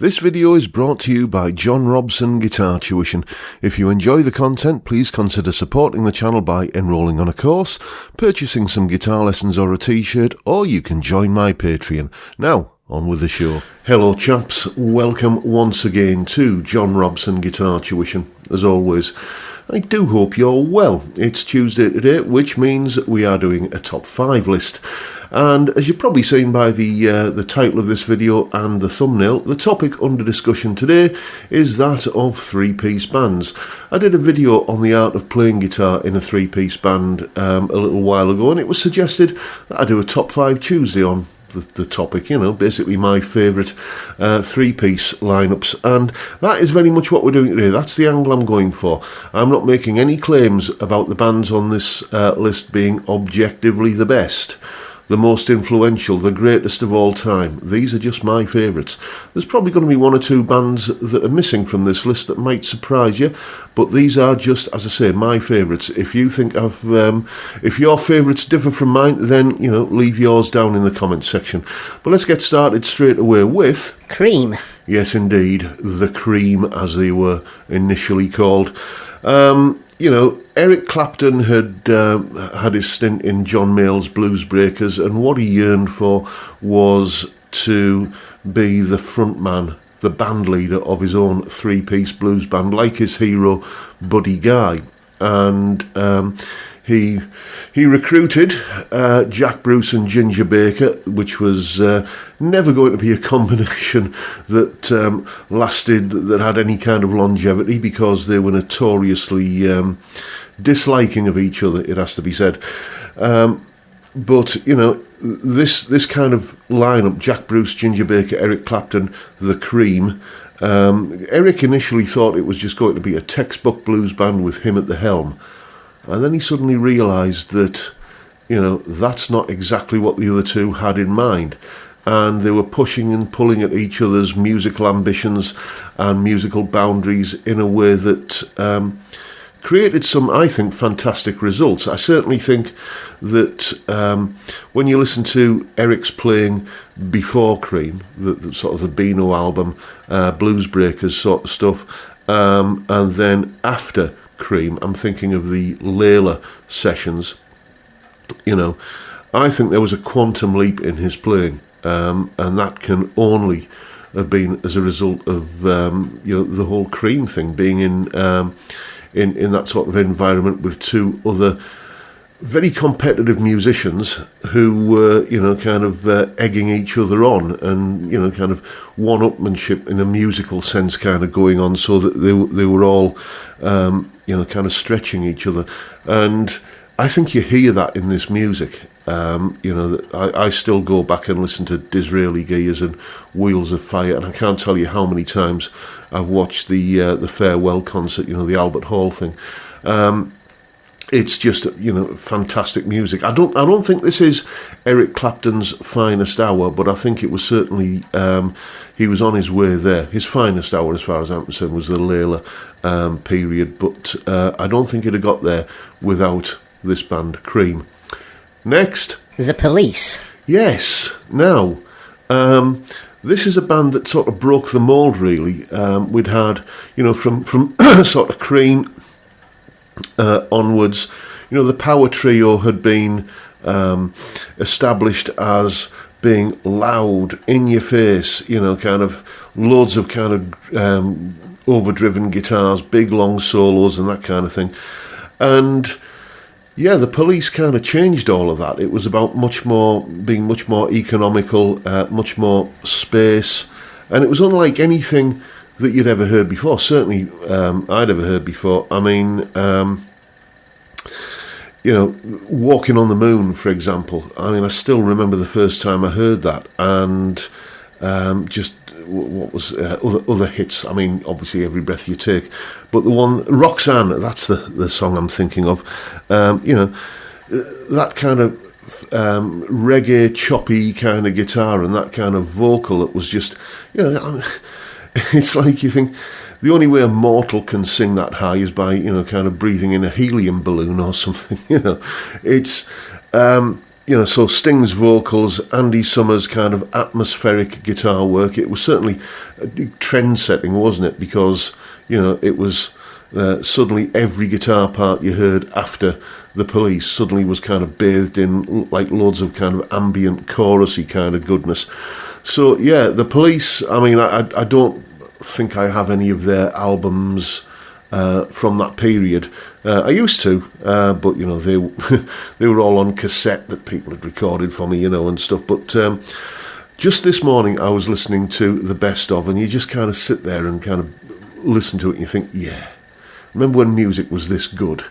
This video is brought to you by John Robson Guitar Tuition. If you enjoy the content, please consider supporting the channel by enrolling on a course, purchasing some guitar lessons or a t-shirt, or you can join my Patreon. Now, on with the show. Hello chaps, welcome once again to John Robson Guitar Tuition. As always, I do hope you're well. It's Tuesday today, which means we are doing a top 5 list. And as you've probably seen by the title of this video and the thumbnail, the topic under discussion today is that of three-piece bands. I did a video on the art of playing guitar in a three-piece band a little while ago, and it was suggested that I do a top 5 Tuesday on the topic, you know, basically my favourite three-piece lineups, and that is very much what we're doing today. That's the angle I'm going for. I'm not making any claims about the bands on this list being objectively the best, the most influential, the greatest of all time. These are just my favourites. There's probably going to be one or two bands that are missing from this list that might surprise you, but these are just, as I say, my favourites. If you think if your favourites differ from mine, then, you know, leave yours down in the comments section. But let's get started straight away with Cream. Yes, indeed, the Cream, as they were initially called. You know, Eric Clapton had had his stint in John Mayall's Blues Breakers, and what he yearned for was to be the frontman, the band leader of his own three-piece blues band, like his hero Buddy Guy. And he recruited Jack Bruce and Ginger Baker, which was never going to be a combination that lasted, that had any kind of longevity, because they were notoriously disliking of each other, it has to be said. But, you know, this kind of lineup, Jack Bruce, Ginger Baker, Eric Clapton, the Cream, Eric initially thought it was just going to be a textbook blues band with him at the helm. And then he suddenly realised that, you know, that's not exactly what the other two had in mind. And they were pushing and pulling at each other's musical ambitions and musical boundaries in a way that created some, I think, fantastic results. I certainly think that when you listen to Eric's playing before Cream, the sort of the Beano album, Blues Breakers sort of stuff, and then after Cream, I'm thinking of the Layla sessions, you know, I think there was a quantum leap in his playing, and that can only have been as a result of you know, the whole Cream thing, being in that sort of environment with two other very competitive musicians who were, you know, kind of egging each other on, and, you know, kind of one-upmanship in a musical sense kind of going on, so that they were all you know, kind of stretching each other. And I think you hear that in this music. You know, I still go back and listen to Disraeli Gears and Wheels of Fire, and I can't tell you how many times I've watched the farewell concert, you know, the Albert Hall thing. It's just, you know, fantastic music. I don't think this is Eric Clapton's finest hour, but I think it was certainly, he was on his way there. His finest hour, as far as I'm concerned, was the Layla period, but I don't think it had got there without this band, Cream. Next, The Police. Yes. Now, this is a band that sort of broke the mould, really. We'd had, you know, from sort of Cream onwards, you know, the power trio had been established as being loud, in your face, you know, kind of loads of kind of overdriven guitars, big long solos and that kind of thing. And yeah, the Police kind of changed all of that. It was about being much more economical, much more space, and it was unlike anything that you'd ever heard before. Certainly, I'd ever heard before. I mean, you know, Walking on the Moon, for example. I mean, I still remember the first time I heard that, and just what was other hits. I mean, obviously Every Breath You Take, but the one Roxanne, that's the song I'm thinking of. You know, that kind of reggae choppy kind of guitar and that kind of vocal that was just, you know, it's like you think the only way a mortal can sing that high is by, you know, kind of breathing in a helium balloon or something. You know, it's So Sting's vocals, Andy Summers' kind of atmospheric guitar work, it was certainly trend-setting, wasn't it? Because, it was suddenly every guitar part you heard after The Police suddenly was kind of bathed in like loads of kind of ambient, chorusy kind of goodness. So, yeah, The Police, I mean, I don't think I have any of their albums from that period. I used to, but they they were all on cassette that people had recorded for me, and stuff. But just this morning, I was listening to the best of, and you just kind of sit there and kind of listen to it, and you think, yeah, remember when music was this good?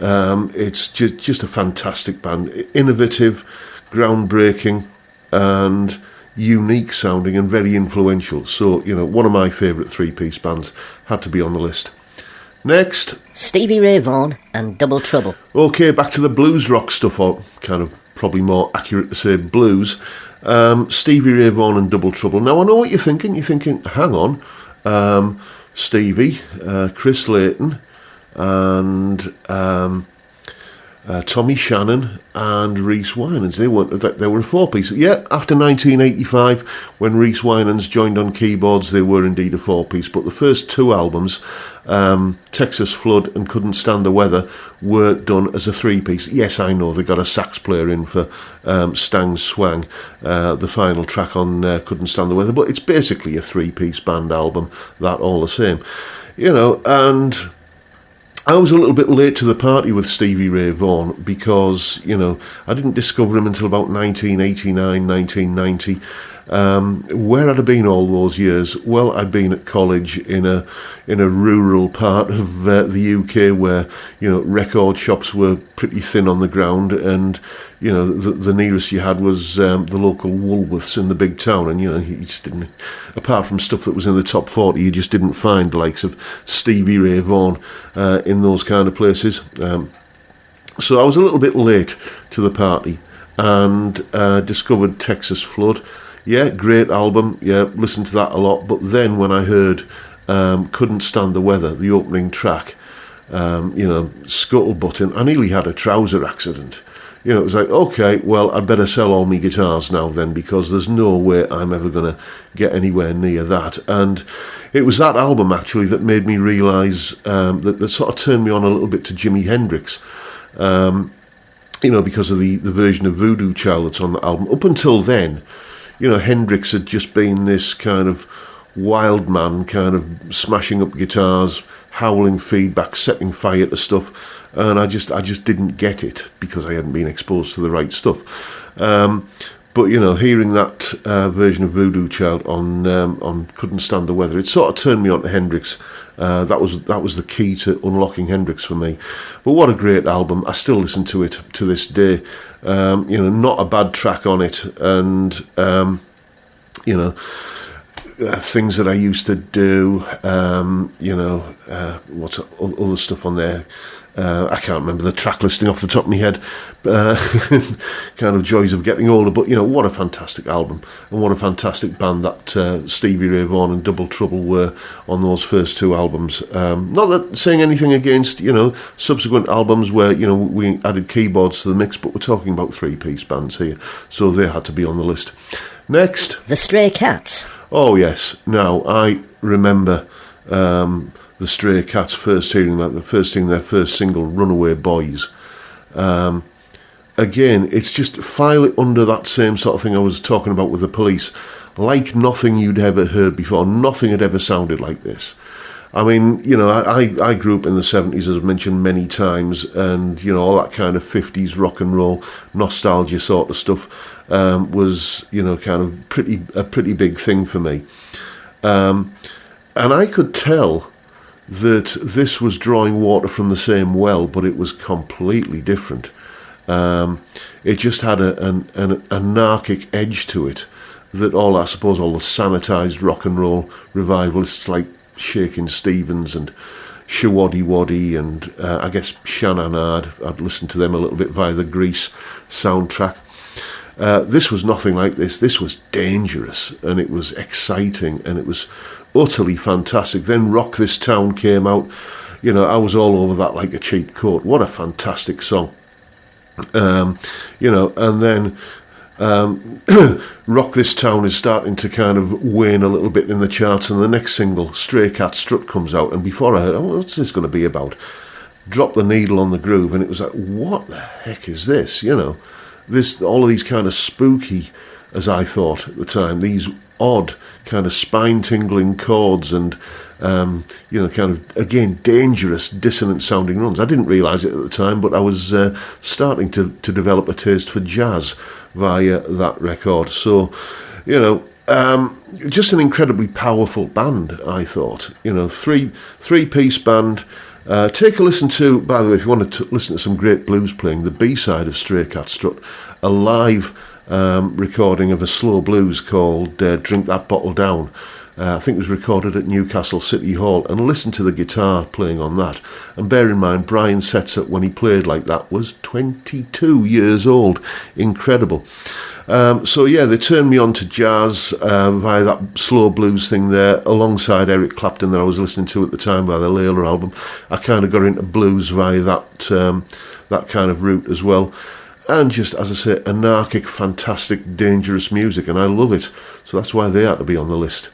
It's just a fantastic band, innovative, groundbreaking, and unique sounding, and very influential. So one of my favourite three-piece bands had to be on the list. Next, Stevie Ray Vaughan and Double Trouble. Okay, back to the blues rock stuff, or kind of probably more accurate to say blues. Stevie Ray Vaughan and Double Trouble. Now, I know what you're thinking. You're thinking, hang on, Stevie, Chris Layton, and Tommy Shannon and Rhys Winans. They were a four-piece. Yeah, after 1985, when Rhys Winans joined on keyboards, they were indeed a four-piece. But the first two albums, Texas Flood and Couldn't Stand the Weather, were done as a three-piece. Yes, I know, they got a sax player in for Stang Swang, the final track on Couldn't Stand the Weather, but it's basically a three-piece band album, that all the same. And I was a little bit late to the party with Stevie Ray Vaughan because, I didn't discover him until about 1989, 1990. Where had I been all those years? Well, I'd been at college in a rural part of the UK where, record shops were pretty thin on the ground, and, the nearest you had was the local Woolworths in the big town, and, you just didn't, apart from stuff that was in the top 40, you just didn't find the likes of Stevie Ray Vaughan in those kind of places. So I was a little bit late to the party and discovered Texas Flood. Yeah, great album. Yeah, listened to that a lot. But then when I heard Couldn't Stand the Weather, the opening track, scuttlebutting, I nearly had a trouser accident. It was like, okay, well, I'd better sell all my guitars now then, because there's no way I'm ever going to get anywhere near that. And it was that album, actually, that made me realise, that sort of turned me on a little bit to Jimi Hendrix. Because of the version of Voodoo Child that's on the album. Up until then, Hendrix had just been this kind of wild man, kind of smashing up guitars, howling feedback, setting fire to stuff, and I just didn't get it because I hadn't been exposed to the right stuff. But hearing that version of Voodoo Child on Couldn't Stand the Weather, it sort of turned me on to Hendrix. That was the key to unlocking Hendrix for me. But what a great album! I still listen to it to this day. Not a bad track on it, and things that I used to do. What's other stuff on there? I can't remember the track listing off the top of my head. Kind of joys of getting older, but what a fantastic album, and what a fantastic band that Stevie Ray Vaughan and Double Trouble were on those first two albums. Not that saying anything against subsequent albums where we added keyboards to the mix, but we're talking about three-piece bands here, so they had to be on the list. Next, The Stray Cats. Oh yes, now I remember the Stray Cats first hearing that, their first single, Runaway Boys. Again, it's just file it under that same sort of thing I was talking about with the Police. Like nothing you'd ever heard before. Nothing had ever sounded like this. I mean, I grew up in the 70s, as I've mentioned many times, and, all that kind of 50s rock and roll nostalgia sort of stuff was, kind of a pretty big thing for me. And I could tell that this was drawing water from the same well, but it was completely different. It just had an anarchic edge to it that all the sanitised rock and roll revivalists like Shakin' Stevens and Shawaddy Waddy and I guess Shannon I'd listened to them a little bit via the Grease soundtrack. This was nothing like this. This was dangerous, and it was exciting, and it was utterly fantastic. Then Rock This Town came out. I was all over that like a cheap coat. What a fantastic song. And then Rock This Town is starting to kind of wane a little bit in the charts, and the next single, Stray Cat Strut, comes out, and before I heard, what's this going to be about? Drop the needle on the groove, and it was like, what the heck is this? All of these kind of spooky, as I thought at the time, these odd kind of spine-tingling chords and kind of, again, dangerous, dissonant-sounding runs. I didn't realise it at the time, but I was starting to develop a taste for jazz via that record. So, just an incredibly powerful band, I thought. Three-piece band. Take a listen to, by the way, if you want to listen to some great blues playing, the B-side of Stray Cat Strut, a live recording of a slow blues called Drink That Bottle Down. I think it was recorded at Newcastle City Hall, and listen to the guitar playing on that. And bear in mind, Brian Setzer, when he played like that, was 22 years old. Incredible. They turned me on to jazz via that slow blues thing there, alongside Eric Clapton that I was listening to at the time by the Layla album. I kind of got into blues via that kind of route as well. And just, as I say, anarchic, fantastic, dangerous music, and I love it. So that's why they had to be on the list.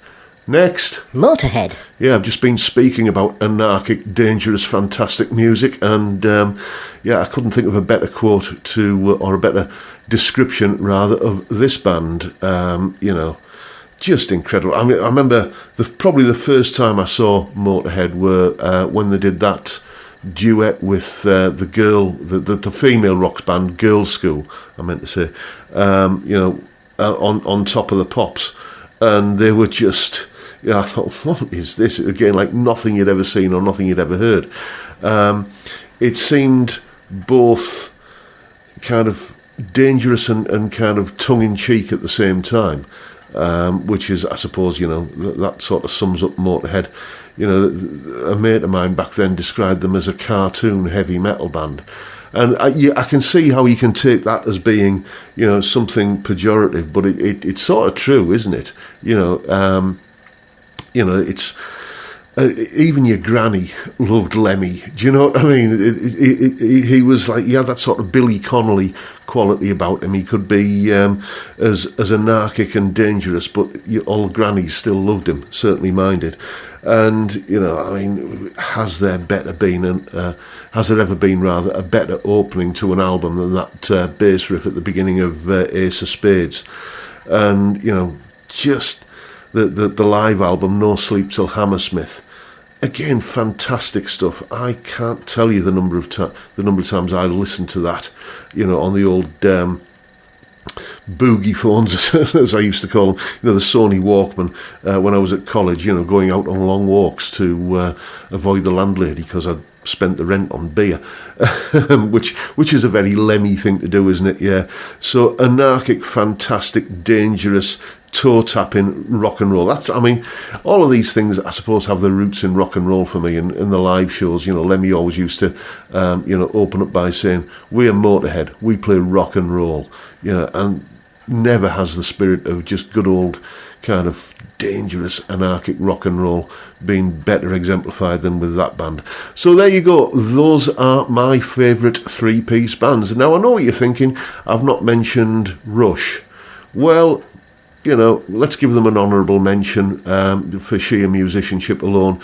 Next. Motorhead. Yeah, I've just been speaking about anarchic, dangerous, fantastic music, and I couldn't think of a better quote or a better description, rather, of this band. Just incredible. I mean, I remember probably the first time I saw Motorhead were when they did that duet with the girl, the female rock band Girls School, I meant to say, on Top of the Pops, and they were just, I thought, what is this? Again, like nothing you'd ever seen or nothing you'd ever heard. It seemed both kind of dangerous and kind of tongue-in-cheek at the same time, which is, I suppose, that sort of sums up Motorhead. A mate of mine back then described them as a cartoon heavy metal band. And I can see how you can take that as being, something pejorative, but it's sort of true, isn't it? It's... even your granny loved Lemmy. Do you know what I mean? He was like, he had that sort of Billy Connolly quality about him. He could be as anarchic and dangerous, but all grannies still loved him, certainly minded. And, has there ever been a better opening to an album than that bass riff at the beginning of Ace of Spades? And, just the live album, No Sleep Till Hammersmith. Again, fantastic stuff. I can't tell you the number of times I listened to that, on the old boogie phones, as I used to call them, the Sony Walkman, when I was at college, going out on long walks to avoid the landlady because I'd spent the rent on beer, which is a very Lemmy thing to do, isn't it? Yeah. So anarchic, fantastic, dangerous, toe-tapping rock and roll. All of these things, I suppose, have their roots in rock and roll for me. And in the live shows, Lemmy always used to, open up by saying, "We're Motorhead, we play rock and roll," and never has the spirit of just good old kind of dangerous anarchic rock and roll been better exemplified than with that band. So there you go. Those are my favourite three-piece bands. Now, I know what you're thinking. I've not mentioned Rush. Well, let's give them an honourable mention for sheer musicianship alone.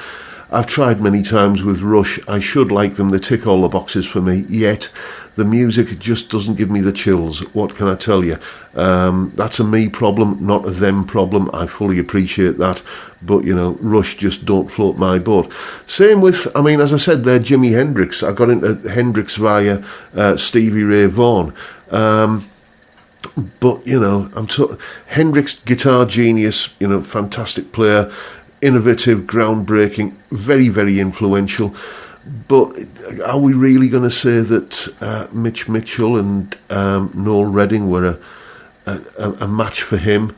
I've tried many times with Rush. I should like them. They tick all the boxes for me. Yet, the music just doesn't give me the chills. What can I tell you? That's a me problem, not a them problem. I fully appreciate that. But, Rush just don't float my boat. Same with, as I said there, Jimi Hendrix. I got into Hendrix via Stevie Ray Vaughan. But, Hendrix, guitar genius, fantastic player, innovative, groundbreaking, very, very influential. But are we really going to say that Mitch Mitchell and Noel Redding were a match for him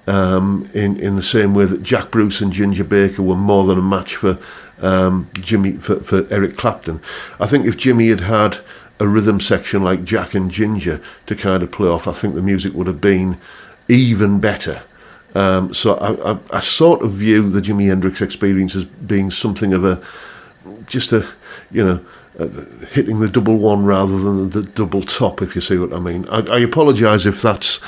in the same way that Jack Bruce and Ginger Baker were more than a match for for Eric Clapton? I think if Jimmy had had a rhythm section like Jack and Ginger to kind of play off, I think the music would have been even better. So I sort of view the Jimi Hendrix experience as being something of a hitting the double one rather than the double top, if you see what I mean. I apologise if that's,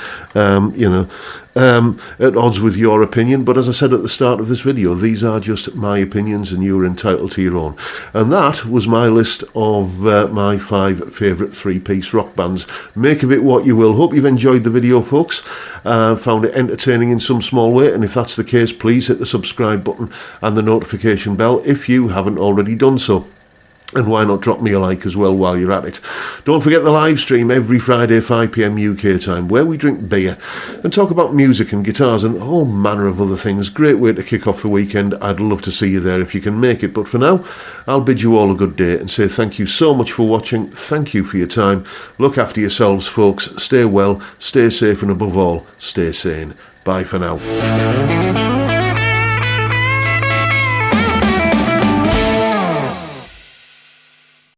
at odds with your opinion, but as I said at the start of this video, these are just my opinions and you're entitled to your own. And that was my list of my 5 favourite 3-piece rock bands. Make of it what you will. Hope you've enjoyed the video, folks. Found it entertaining in some small way, and if that's the case, please hit the subscribe button and the notification bell if you haven't already done so. And why not drop me a like as well while you're at it. Don't forget the live stream every Friday 5 PM UK time, where we drink beer and talk about music and guitars and all manner of other things. Great way to kick off the weekend. I'd love to see you there if you can make it. But for now, I'll bid you all a good day and say thank you so much for watching. Thank you for your time. Look after yourselves, folks. Stay well, stay safe, and above all, stay sane. Bye for now.